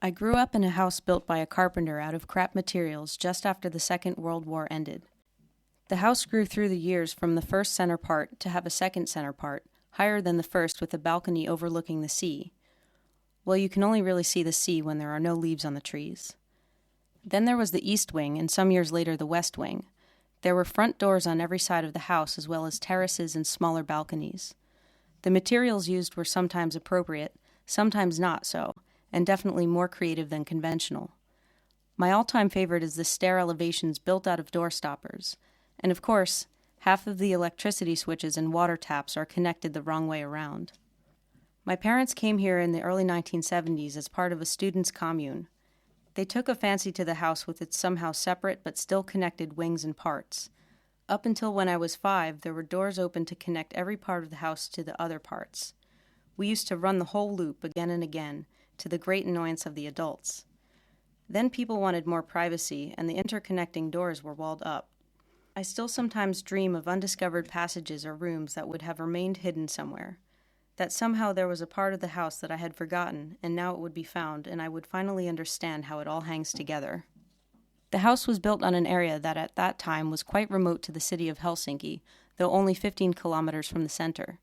I grew up in a house built by a carpenter out of crap materials just after the Second World War ended. The house grew through the years from the first center part to have a second center part, higher than the first with a balcony overlooking the sea. Well, you can only really see the sea when there are no leaves on the trees. Then there was the east wing, and some years later the west wing. There were front doors on every side of the house, as well as terraces and smaller balconies. The materials used were sometimes appropriate, sometimes not so, and definitely more creative than conventional. My all-time favorite is the stair elevations built out of door stoppers. And of course, half of the electricity switches and water taps are connected the wrong way around. My parents came here in the early 1970s as part of a students' commune. They took a fancy to the house with its somehow separate but still connected wings and parts. Up until when I was 5, there were doors open to connect every part of the house to the other parts. We used to run the whole loop again and again, to the great annoyance of the adults. Then people wanted more privacy, and the interconnecting doors were walled up. I still sometimes dream of undiscovered passages or rooms that would have remained hidden somewhere. That somehow there was a part of the house that I had forgotten, and now it would be found, and I would finally understand how it all hangs together. The house was built on an area that at that time was quite remote to the city of Helsinki, though only 15 kilometers from the center.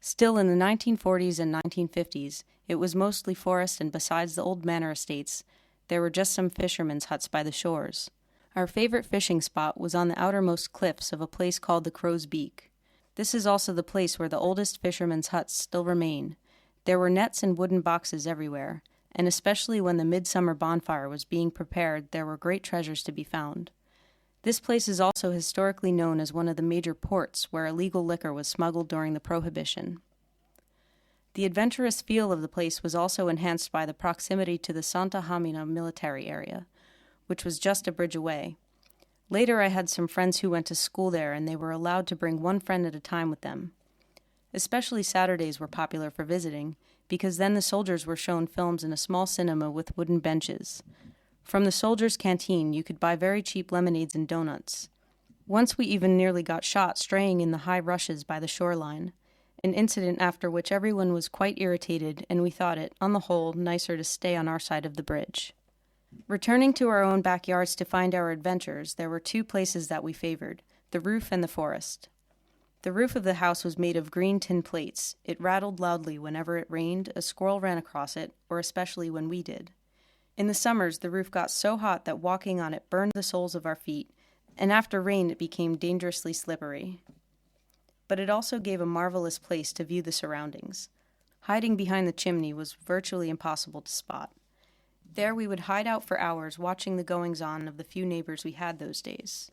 Still, in the 1940s and 1950s, it was mostly forest, and besides the old manor estates, there were just some fishermen's huts by the shores. Our favorite fishing spot was on the outermost cliffs of a place called the Crow's Beak. This is also the place where the oldest fishermen's huts still remain. There were nets and wooden boxes everywhere, and especially when the midsummer bonfire was being prepared, there were great treasures to be found. This place is also historically known as one of the major ports where illegal liquor was smuggled during the Prohibition. The adventurous feel of the place was also enhanced by the proximity to the Santa Hamina military area, which was just a bridge away. Later I had some friends who went to school there, and they were allowed to bring one friend at a time with them. Especially Saturdays were popular for visiting, because then the soldiers were shown films in a small cinema with wooden benches. From the soldiers' canteen you could buy very cheap lemonades and donuts. Once we even nearly got shot straying in the high rushes by the shoreline, an incident after which everyone was quite irritated, and we thought it, on the whole, nicer to stay on our side of the bridge. Returning to our own backyards to find our adventures, there were two places that we favored, the roof and the forest. The roof of the house was made of green tin plates. It rattled loudly whenever it rained, a squirrel ran across it, or especially when we did. In the summers, the roof got so hot that walking on it burned the soles of our feet, and after rain it became dangerously slippery. But it also gave a marvelous place to view the surroundings. Hiding behind the chimney was virtually impossible to spot. There we would hide out for hours watching the goings-on of the few neighbors we had those days.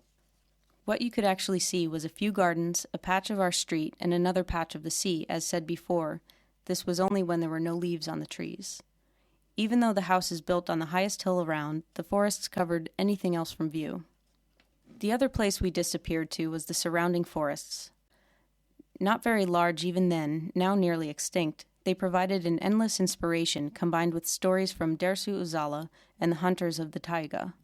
What you could actually see was a few gardens, a patch of our street, and another patch of the sea. As said before, this was only when there were no leaves on the trees. Even though the house is built on the highest hill around, the forests covered anything else from view. The other place we disappeared to was the surrounding forests. Not very large even then, now nearly extinct, they provided an endless inspiration combined with stories from Dersu Uzala and the hunters of the taiga.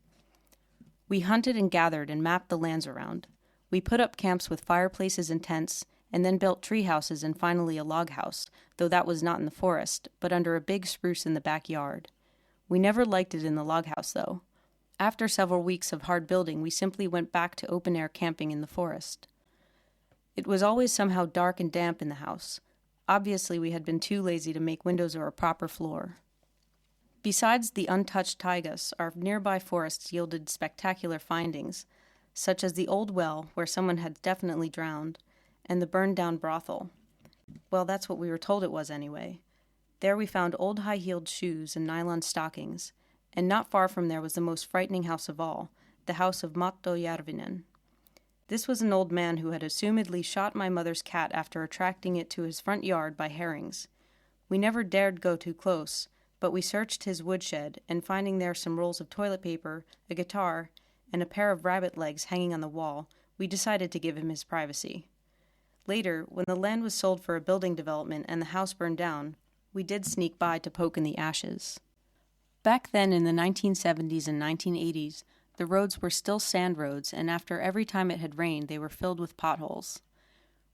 We hunted and gathered and mapped the lands around. We put up camps with fireplaces and tents, and then built tree houses and finally a log house, though that was not in the forest, but under a big spruce in the backyard. We never liked it in the log house, though. After several weeks of hard building, we simply went back to open-air camping in the forest. It was always somehow dark and damp in the house. Obviously, we had been too lazy to make windows or a proper floor. Besides the untouched taigas, our nearby forests yielded spectacular findings, such as the old well where someone had definitely drowned, and the burned-down brothel. Well, that's what we were told it was anyway. There we found old high-heeled shoes and nylon stockings, and not far from there was the most frightening house of all, the house of Matto Järvinen. This was an old man who had assumedly shot my mother's cat after attracting it to his front yard by herrings. We never dared go too close, but we searched his woodshed, and finding there some rolls of toilet paper, a guitar, and a pair of rabbit legs hanging on the wall, we decided to give him his privacy. Later, when the land was sold for a building development and the house burned down, we did sneak by to poke in the ashes. Back then in the 1970s and 1980s, the roads were still sand roads, and after every time it had rained, they were filled with potholes.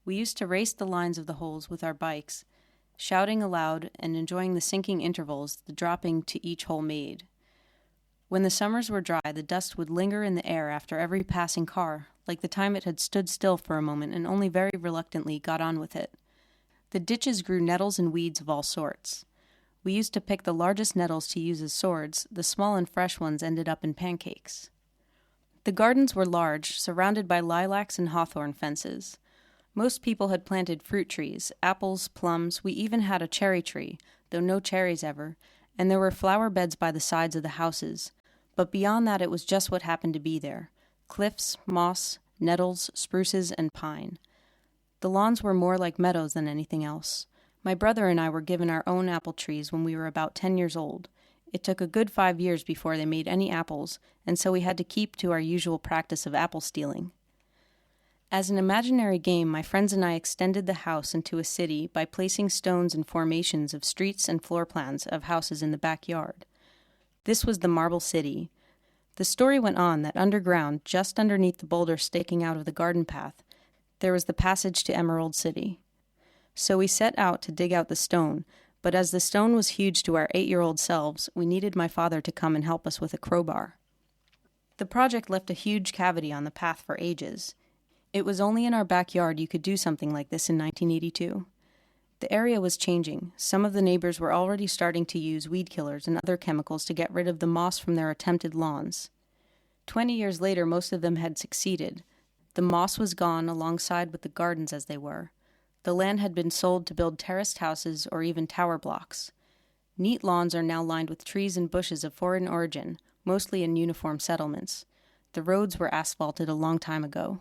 We used to race the lines of the holes with our bikes, shouting aloud and enjoying the sinking intervals the dropping to each hole made. When the summers were dry, the dust would linger in the air after every passing car, like the time it had stood still for a moment and only very reluctantly got on with it. The ditches grew nettles and weeds of all sorts. We used to pick the largest nettles to use as swords, the small and fresh ones ended up in pancakes. The gardens were large, surrounded by lilacs and hawthorn fences. Most people had planted fruit trees, apples, plums, we even had a cherry tree, though no cherries ever, and there were flower beds by the sides of the houses. But beyond that it was just what happened to be there. Cliffs, moss, nettles, spruces, and pine. The lawns were more like meadows than anything else. My brother and I were given our own apple trees when we were about 10 years old. It took a good 5 years before they made any apples, and so we had to keep to our usual practice of apple stealing. As an imaginary game, my friends and I extended the house into a city by placing stones in formations of streets and floor plans of houses in the backyard. This was the Marble City. The story went on that underground, just underneath the boulder staking out of the garden path, there was the passage to Emerald City. So we set out to dig out the stone, but as the stone was huge to our 8-year-old selves, we needed my father to come and help us with a crowbar. The project left a huge cavity on the path for ages. It was only in our backyard you could do something like this in 1982. The area was changing. Some of the neighbors were already starting to use weed killers and other chemicals to get rid of the moss from their attempted lawns. 20 years later, most of them had succeeded. The moss was gone alongside with the gardens as they were. The land had been sold to build terraced houses or even tower blocks. Neat lawns are now lined with trees and bushes of foreign origin, mostly in uniform settlements. The roads were asphalted a long time ago.